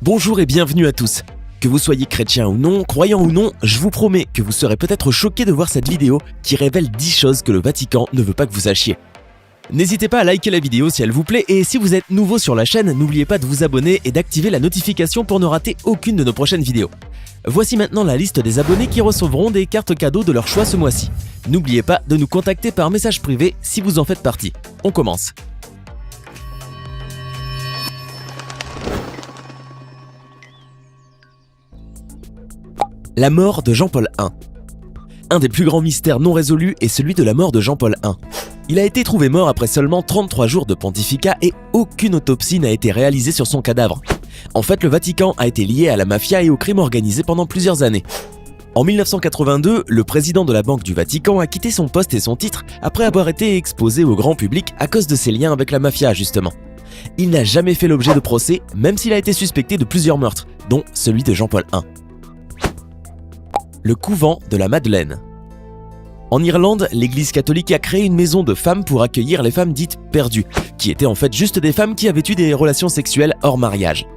Bonjour et bienvenue à tous. Que vous soyez chrétien ou non, croyant ou non, je vous promets que vous serez peut-être choqués de voir cette vidéo qui révèle 10 choses que le Vatican ne veut pas que vous sachiez. N'hésitez pas à liker la vidéo si elle vous plaît et si vous êtes nouveau sur la chaîne, n'oubliez pas de vous abonner et d'activer la notification pour ne rater aucune de nos prochaines vidéos. Voici maintenant la liste des abonnés qui recevront des cartes cadeaux de leur choix ce mois-ci. N'oubliez pas de nous contacter par message privé si vous en faites partie. On commence. La mort de Jean-Paul I. Un des plus grands mystères non résolus est celui de la mort de Jean-Paul I. Il a été trouvé mort après seulement 33 jours de pontificat et aucune autopsie n'a été réalisée sur son cadavre. En fait, le Vatican a été lié à la mafia et au crime organisé pendant plusieurs années. En 1982, le président de la Banque du Vatican a quitté son poste et son titre après avoir été exposé au grand public à cause de ses liens avec la mafia justement. Il n'a jamais fait l'objet de procès, même s'il a été suspecté de plusieurs meurtres, dont celui de Jean-Paul I. Le couvent de la Madeleine. En Irlande, l'Église catholique a créé une maison de femmes pour accueillir les femmes dites perdues, qui étaient en fait juste des femmes qui avaient eu des relations sexuelles hors mariage.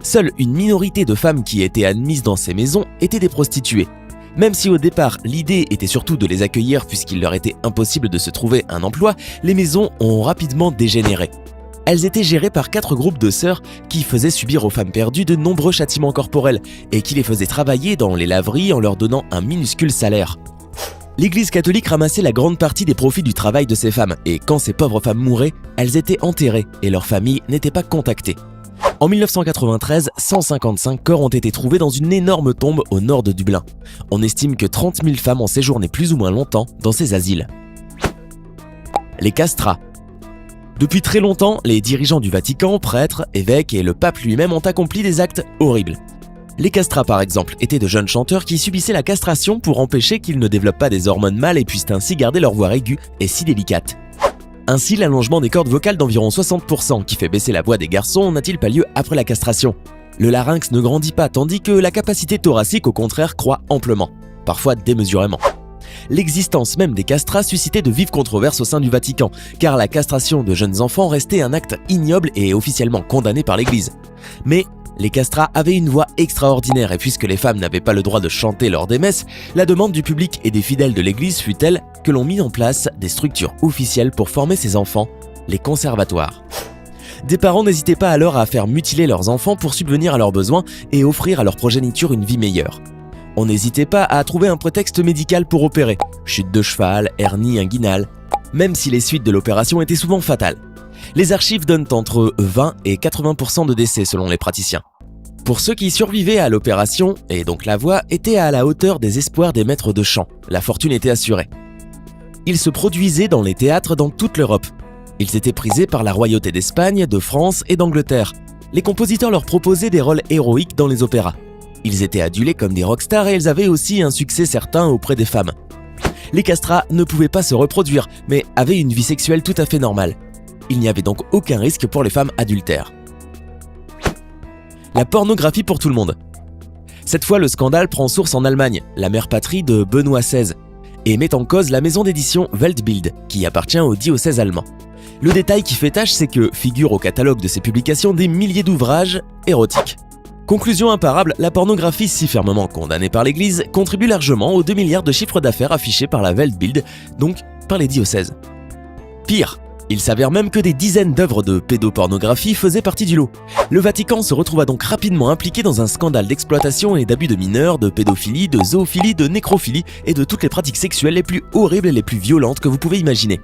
Seule une minorité de femmes qui étaient admises dans ces maisons étaient des prostituées. Même si au départ l'idée était surtout de les accueillir puisqu'il leur était impossible de se trouver un emploi, les maisons ont rapidement dégénéré. Elles étaient gérées par 4 groupes de sœurs qui faisaient subir aux femmes perdues de nombreux châtiments corporels et qui les faisaient travailler dans les laveries en leur donnant un minuscule salaire. L'Église catholique ramassait la grande partie des profits du travail de ces femmes et quand ces pauvres femmes mouraient, elles étaient enterrées et leurs familles n'étaient pas contactées. En 1993, 155 corps ont été trouvés dans une énorme tombe au nord de Dublin. On estime que 30 000 femmes ont séjourné plus ou moins longtemps dans ces asiles. Les castrats. Depuis très longtemps, les dirigeants du Vatican, prêtres, évêques et le pape lui-même ont accompli des actes horribles. Les castrats par exemple étaient de jeunes chanteurs qui subissaient la castration pour empêcher qu'ils ne développent pas des hormones mâles et puissent ainsi garder leur voix aiguë et si délicate. Ainsi, l'allongement des cordes vocales d'environ 60% qui fait baisser la voix des garçons n'a-t-il pas lieu après la castration? Le larynx ne grandit pas tandis que la capacité thoracique au contraire croît amplement, parfois démesurément. L'existence même des castrats suscitait de vives controverses au sein du Vatican, car la castration de jeunes enfants restait un acte ignoble et officiellement condamné par l'Église. Mais les castrats avaient une voix extraordinaire et puisque les femmes n'avaient pas le droit de chanter lors des messes, la demande du public et des fidèles de l'Église fut telle que l'on mit en place des structures officielles pour former ces enfants, les conservatoires. Des parents n'hésitaient pas alors à faire mutiler leurs enfants pour subvenir à leurs besoins et offrir à leur progéniture une vie meilleure. On n'hésitait pas à trouver un prétexte médical pour opérer, chute de cheval, hernie inguinale, même si les suites de l'opération étaient souvent fatales. Les archives donnent entre 20 et 80% de décès selon les praticiens. Pour ceux qui survivaient à l'opération, et donc la voix était à la hauteur des espoirs des maîtres de chant, la fortune était assurée. Ils se produisaient dans les théâtres dans toute l'Europe. Ils étaient prisés par la royauté d'Espagne, de France et d'Angleterre. Les compositeurs leur proposaient des rôles héroïques dans les opéras. Ils étaient adulés comme des rockstars et ils avaient aussi un succès certain auprès des femmes. Les castrats ne pouvaient pas se reproduire, mais avaient une vie sexuelle tout à fait normale. Il n'y avait donc aucun risque pour les femmes adultères. La pornographie pour tout le monde. Cette fois, le scandale prend source en Allemagne, la mère patrie de Benoît XVI, et met en cause la maison d'édition Weltbild, qui appartient au diocèse allemand. Le détail qui fait tâche, c'est que figurent au catalogue de ces publications des milliers d'ouvrages érotiques. Conclusion imparable, la pornographie si fermement condamnée par l'Église contribue largement aux 2 milliards de chiffre d'affaires affichés par la Weltbild, donc par les diocèses. Pire, il s'avère même que des dizaines d'œuvres de pédopornographie faisaient partie du lot. Le Vatican se retrouva donc rapidement impliqué dans un scandale d'exploitation et d'abus de mineurs, de pédophilie, de zoophilie, de nécrophilie et de toutes les pratiques sexuelles les plus horribles et les plus violentes que vous pouvez imaginer.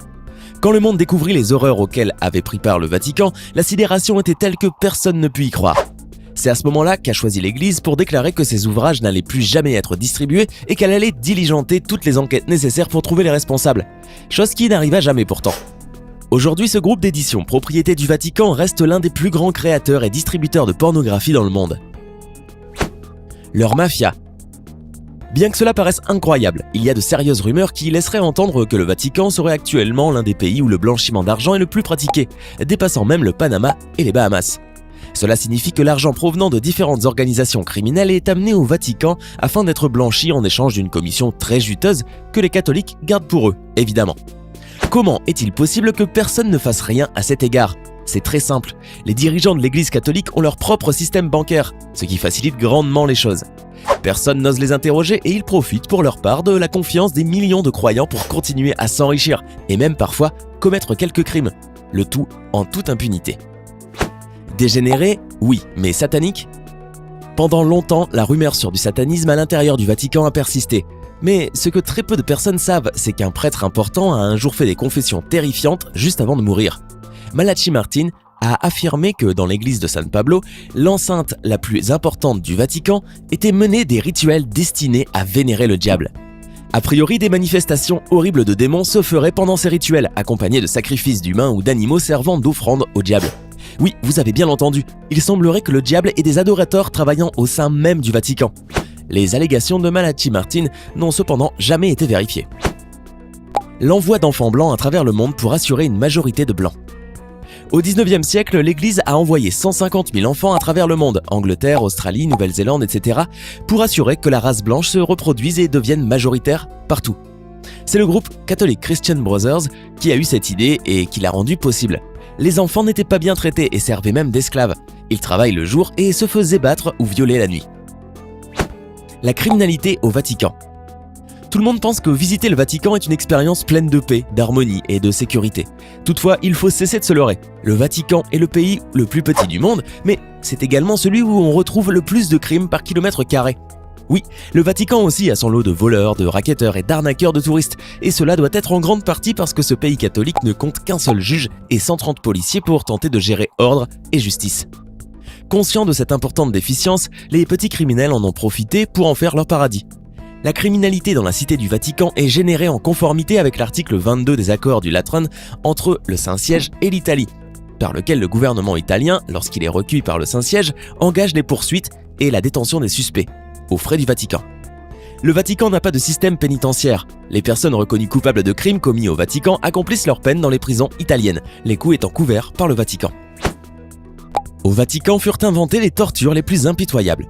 Quand le monde découvrit les horreurs auxquelles avait pris part le Vatican, la sidération était telle que personne ne put y croire. C'est à ce moment-là qu'a choisi l'Église pour déclarer que ces ouvrages n'allaient plus jamais être distribués et qu'elle allait diligenter toutes les enquêtes nécessaires pour trouver les responsables. Chose qui n'arriva jamais pourtant. Aujourd'hui, ce groupe d'édition, propriété du Vatican, reste l'un des plus grands créateurs et distributeurs de pornographie dans le monde. Leur mafia. Bien que cela paraisse incroyable, il y a de sérieuses rumeurs qui laisseraient entendre que le Vatican serait actuellement l'un des pays où le blanchiment d'argent est le plus pratiqué, dépassant même le Panama et les Bahamas. Cela signifie que l'argent provenant de différentes organisations criminelles est amené au Vatican afin d'être blanchi en échange d'une commission très juteuse que les catholiques gardent pour eux, évidemment. Comment est-il possible que personne ne fasse rien à cet égard? C'est très simple, les dirigeants de l'Église catholique ont leur propre système bancaire, ce qui facilite grandement les choses. Personne n'ose les interroger et ils profitent pour leur part de la confiance des millions de croyants pour continuer à s'enrichir et même parfois commettre quelques crimes, le tout en toute impunité. Dégénéré, oui, mais satanique ? Pendant longtemps, la rumeur sur du satanisme à l'intérieur du Vatican a persisté. Mais ce que très peu de personnes savent, c'est qu'un prêtre important a un jour fait des confessions terrifiantes juste avant de mourir. Malachi Martin a affirmé que dans l'église de San Pablo, l'enceinte la plus importante du Vatican, était menée des rituels destinés à vénérer le diable. A priori, des manifestations horribles de démons se feraient pendant ces rituels, accompagnés de sacrifices d'humains ou d'animaux servant d'offrande au diable. Oui, vous avez bien entendu, il semblerait que le diable ait des adorateurs travaillant au sein même du Vatican. Les allégations de Malachi Martin n'ont cependant jamais été vérifiées. L'envoi d'enfants blancs à travers le monde pour assurer une majorité de blancs. Au XIXe siècle, l'Église a envoyé 150 000 enfants à travers le monde, Angleterre, Australie, Nouvelle-Zélande, etc., pour assurer que la race blanche se reproduise et devienne majoritaire partout. C'est le groupe Catholic Christian Brothers qui a eu cette idée et qui l'a rendue possible. Les enfants n'étaient pas bien traités et servaient même d'esclaves. Ils travaillent le jour et se faisaient battre ou violer la nuit. La criminalité au Vatican. Tout le monde pense que visiter le Vatican est une expérience pleine de paix, d'harmonie et de sécurité. Toutefois, il faut cesser de se leurrer. Le Vatican est le pays le plus petit du monde, mais c'est également celui où on retrouve le plus de crimes par kilomètre carré. Oui, le Vatican aussi a son lot de voleurs, de racketteurs et d'arnaqueurs de touristes, et cela doit être en grande partie parce que ce pays catholique ne compte qu'un seul juge et 130 policiers pour tenter de gérer ordre et justice. Conscients de cette importante déficience, les petits criminels en ont profité pour en faire leur paradis. La criminalité dans la cité du Vatican est générée en conformité avec l'article 22 des accords du Latran entre le Saint-Siège et l'Italie, par lequel le gouvernement italien, lorsqu'il est requis par le Saint-Siège, engage les poursuites et la détention des suspects, aux frais du Vatican. Le Vatican n'a pas de système pénitentiaire. Les personnes reconnues coupables de crimes commis au Vatican accomplissent leur peine dans les prisons italiennes, les coups étant couverts par le Vatican. Au Vatican furent inventées les tortures les plus impitoyables.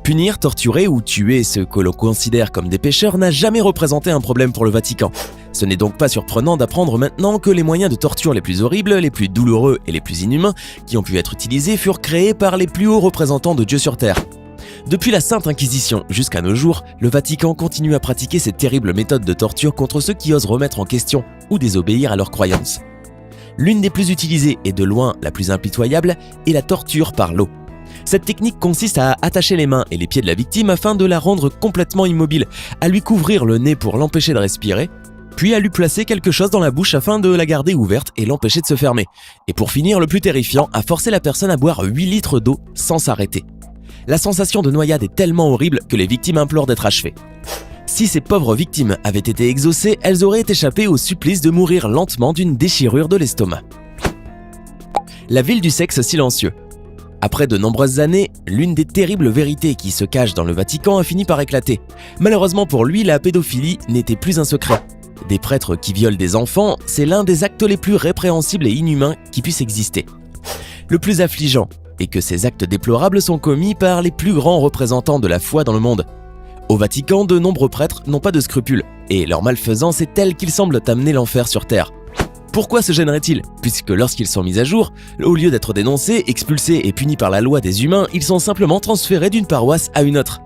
Punir, torturer ou tuer ceux que l'on considère comme des pécheurs n'a jamais représenté un problème pour le Vatican. Ce n'est donc pas surprenant d'apprendre maintenant que les moyens de torture les plus horribles, les plus douloureux et les plus inhumains qui ont pu être utilisés furent créés par les plus hauts représentants de Dieu sur Terre. Depuis la Sainte Inquisition jusqu'à nos jours, le Vatican continue à pratiquer ces terribles méthodes de torture contre ceux qui osent remettre en question ou désobéir à leurs croyances. L'une des plus utilisées et de loin la plus impitoyable est la torture par l'eau. Cette technique consiste à attacher les mains et les pieds de la victime afin de la rendre complètement immobile, à lui couvrir le nez pour l'empêcher de respirer, puis à lui placer quelque chose dans la bouche afin de la garder ouverte et l'empêcher de se fermer. Et pour finir, le plus terrifiant, à forcer la personne à boire 8 litres d'eau sans s'arrêter. La sensation de noyade est tellement horrible que les victimes implorent d'être achevées. Si ces pauvres victimes avaient été exaucées, elles auraient échappé au supplice de mourir lentement d'une déchirure de l'estomac. La ville du sexe silencieux. Après de nombreuses années, l'une des terribles vérités qui se cachent dans le Vatican a fini par éclater. Malheureusement pour lui, la pédophilie n'était plus un secret. Des prêtres qui violent des enfants, c'est l'un des actes les plus répréhensibles et inhumains qui puissent exister. Le plus affligeant est que ces actes déplorables sont commis par les plus grands représentants de la foi dans le monde. Au Vatican, de nombreux prêtres n'ont pas de scrupules, et leur malfaisance est telle qu'ils semblent amener l'enfer sur terre. Pourquoi se gêneraient-ils ? Puisque lorsqu'ils sont mis à jour, au lieu d'être dénoncés, expulsés et punis par la loi des humains, ils sont simplement transférés d'une paroisse à une autre.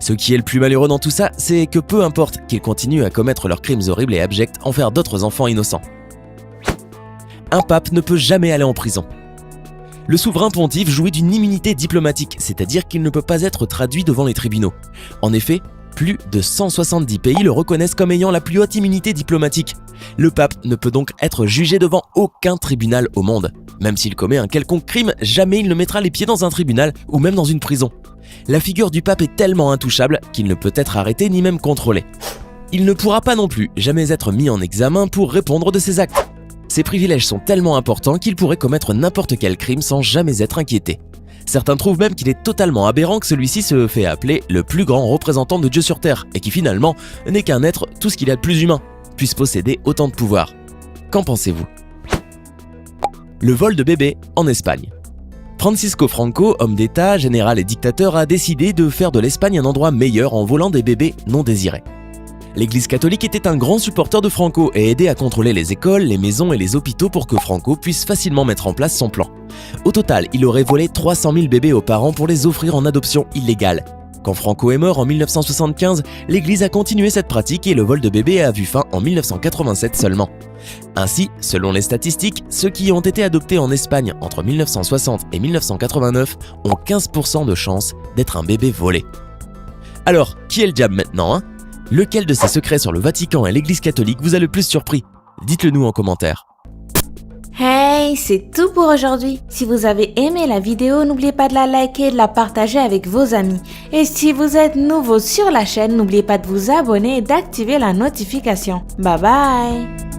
Ce qui est le plus malheureux dans tout ça, c'est que peu importe qu'ils continuent à commettre leurs crimes horribles et abjects envers d'autres enfants innocents. Un pape ne peut jamais aller en prison. Le souverain pontife jouit d'une immunité diplomatique, c'est-à-dire qu'il ne peut pas être traduit devant les tribunaux. En effet, plus de 170 pays le reconnaissent comme ayant la plus haute immunité diplomatique. Le pape ne peut donc être jugé devant aucun tribunal au monde. Même s'il commet un quelconque crime, jamais il ne mettra les pieds dans un tribunal ou même dans une prison. La figure du pape est tellement intouchable qu'il ne peut être arrêté ni même contrôlé. Il ne pourra pas non plus jamais être mis en examen pour répondre de ses actes. Ses privilèges sont tellement importants qu'il pourrait commettre n'importe quel crime sans jamais être inquiété. Certains trouvent même qu'il est totalement aberrant que celui-ci se fait appeler le plus grand représentant de Dieu sur Terre et qui finalement n'est qu'un être tout ce qu'il y a de plus humain, puisse posséder autant de pouvoir. Qu'en pensez-vous ? Le vol de bébés en Espagne. Francisco Franco, homme d'État, général et dictateur, a décidé de faire de l'Espagne un endroit meilleur en volant des bébés non désirés. L'Église catholique était un grand supporter de Franco et aidait à contrôler les écoles, les maisons et les hôpitaux pour que Franco puisse facilement mettre en place son plan. Au total, il aurait volé 300 000 bébés aux parents pour les offrir en adoption illégale. Quand Franco est mort en 1975, l'Église a continué cette pratique et le vol de bébés a vu fin en 1987 seulement. Ainsi, selon les statistiques, ceux qui ont été adoptés en Espagne entre 1960 et 1989 ont 15% de chance d'être un bébé volé. Alors, qui est le diable maintenant, hein? Lequel de ces secrets sur le Vatican et l'Église catholique vous a le plus surpris? Dites-le nous en commentaire. Hey, c'est tout pour aujourd'hui. Si vous avez aimé la vidéo, n'oubliez pas de la liker et de la partager avec vos amis. Et si vous êtes nouveau sur la chaîne, n'oubliez pas de vous abonner et d'activer la notification. Bye bye!